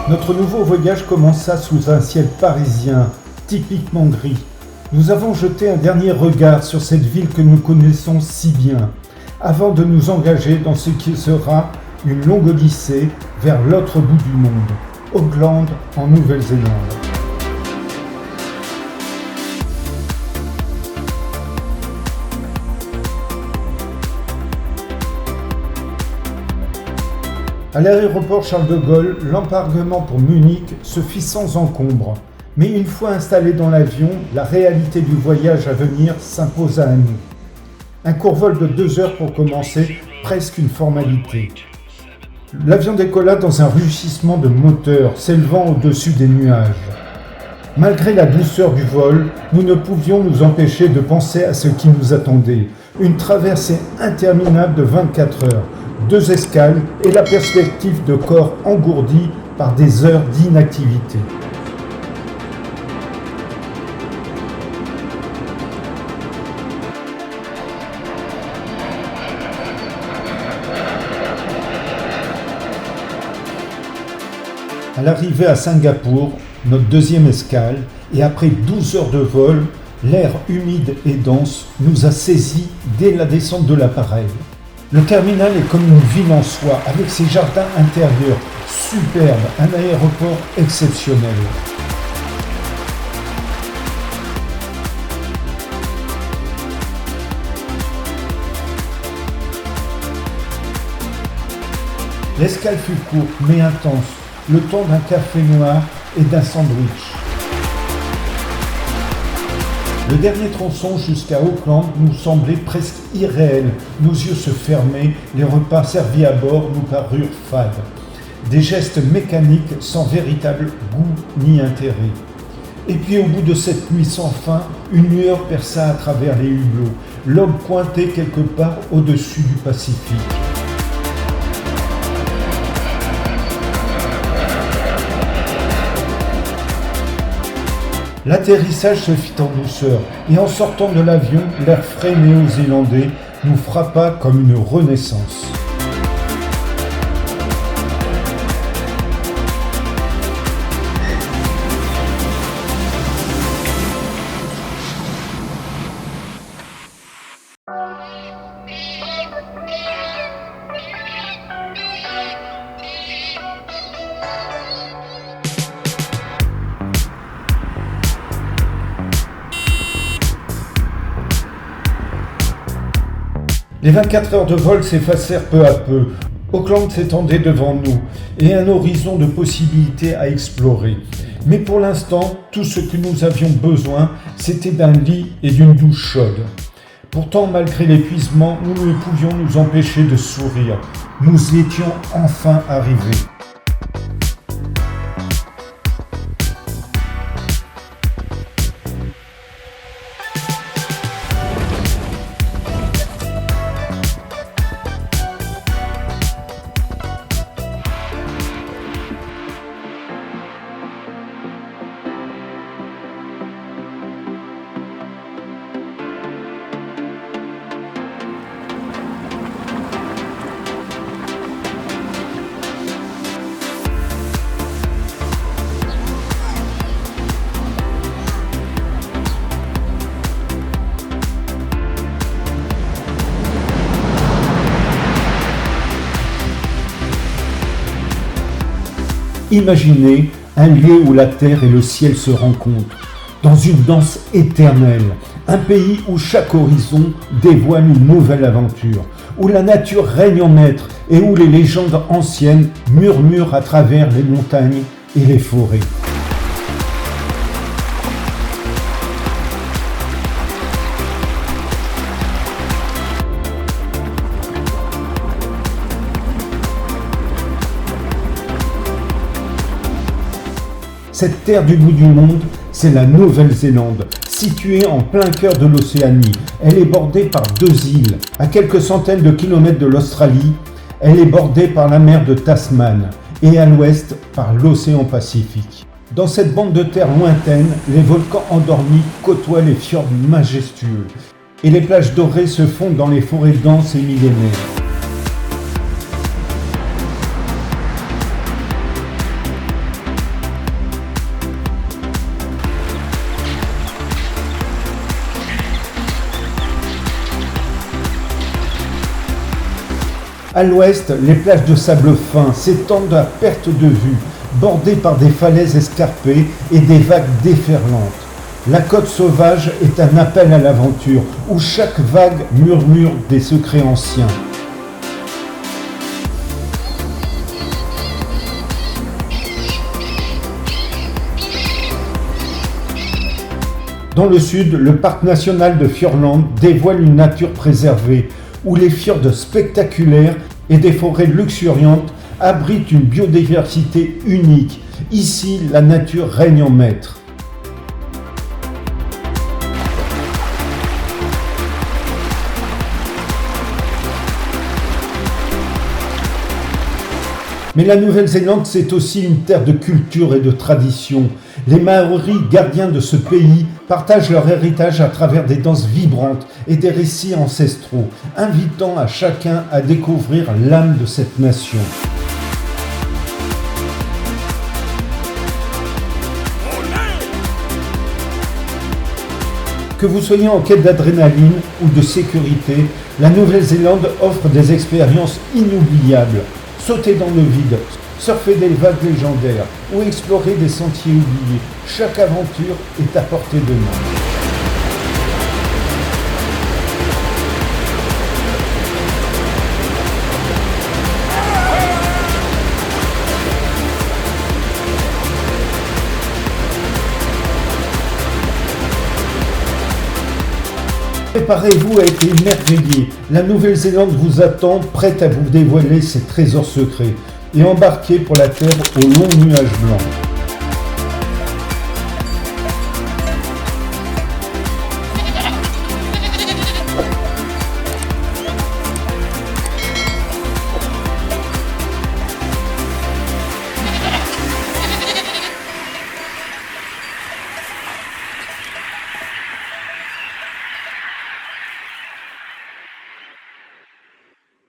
Notre nouveau voyage commença sous un ciel parisien, typiquement gris. Nous avons jeté un dernier regard sur cette ville que nous connaissons si bien, avant de nous engager dans ce qui sera une longue odyssée vers l'autre bout du monde, Auckland, en Nouvelle-Zélande. À l'aéroport Charles de Gaulle, l'embarquement pour Munich se fit sans encombre. Mais une fois installé dans l'avion, la réalité du voyage à venir s'imposa à nous. Un court vol de 2 heures pour commencer, presque une formalité. L'avion décolla dans un rugissement de moteur s'élevant au-dessus des nuages. Malgré la douceur du vol, nous ne pouvions nous empêcher de penser à ce qui nous attendait. Une traversée interminable de 24 heures. 2 escales et la perspective de corps engourdis par des heures d'inactivité. À l'arrivée à Singapour, notre deuxième escale, et après 12 heures de vol, l'air humide et dense nous a saisis dès la descente de l'appareil. Le terminal est comme une ville en soi, avec ses jardins intérieurs superbes, un aéroport exceptionnel. L'escale fut courte mais intense, le temps d'un café noir et d'un sandwich. Le dernier tronçon jusqu'à Auckland nous semblait presque irréel. Nos yeux se fermaient, les repas servis à bord nous parurent fades. Des gestes mécaniques sans véritable goût ni intérêt. Et puis au bout de cette nuit sans fin, une lueur perça à travers les hublots. L'aube pointait quelque part au-dessus du Pacifique. L'atterrissage se fit en douceur, et en sortant de l'avion, l'air frais néo-zélandais nous frappa comme une renaissance. Les 24 heures de vol s'effacèrent peu à peu. Auckland s'étendait devant nous et un horizon de possibilités à explorer. Mais pour l'instant, tout ce que nous avions besoin, c'était d'un lit et d'une douche chaude. Pourtant, malgré l'épuisement, nous ne pouvions nous empêcher de sourire. Nous étions enfin arrivés. Imaginez un lieu où la terre et le ciel se rencontrent, dans une danse éternelle, un pays où chaque horizon dévoile une nouvelle aventure, où la nature règne en maître et où les légendes anciennes murmurent à travers les montagnes et les forêts. Cette terre du bout du monde, c'est la Nouvelle-Zélande, située en plein cœur de l'Océanie. Elle est bordée par 2 îles, à quelques centaines de kilomètres de l'Australie, Elle est bordée par la mer de Tasman et à l'ouest par l'océan Pacifique. Dans cette bande de terre lointaine, les volcans endormis côtoient les fjords majestueux et les plages dorées se fondent dans les forêts denses et millénaires. À l'ouest, les plages de sable fin s'étendent à perte de vue, bordées par des falaises escarpées et des vagues déferlantes. La côte sauvage est un appel à l'aventure, où chaque vague murmure des secrets anciens. Dans le sud, le parc national de Fjordland dévoile une nature préservée, où les fjords spectaculaires et des forêts luxuriantes abritent une biodiversité unique. Ici, la nature règne en maître. Mais la Nouvelle-Zélande, c'est aussi une terre de culture et de tradition. Les Maoris, gardiens de ce pays, partagent leur héritage à travers des danses vibrantes et des récits ancestraux, invitant à chacun à découvrir l'âme de cette nation. Que vous soyez en quête d'adrénaline ou de sécurité, la Nouvelle-Zélande offre des expériences inoubliables. Sauter dans le vide, surfer des vagues légendaires ou explorer des sentiers oubliés. Chaque aventure est à portée de main. Préparez-vous à être émerveillés. La Nouvelle-Zélande vous attend, prête à vous dévoiler ses trésors secrets. Et embarquez pour la Terre aux longs nuages blancs.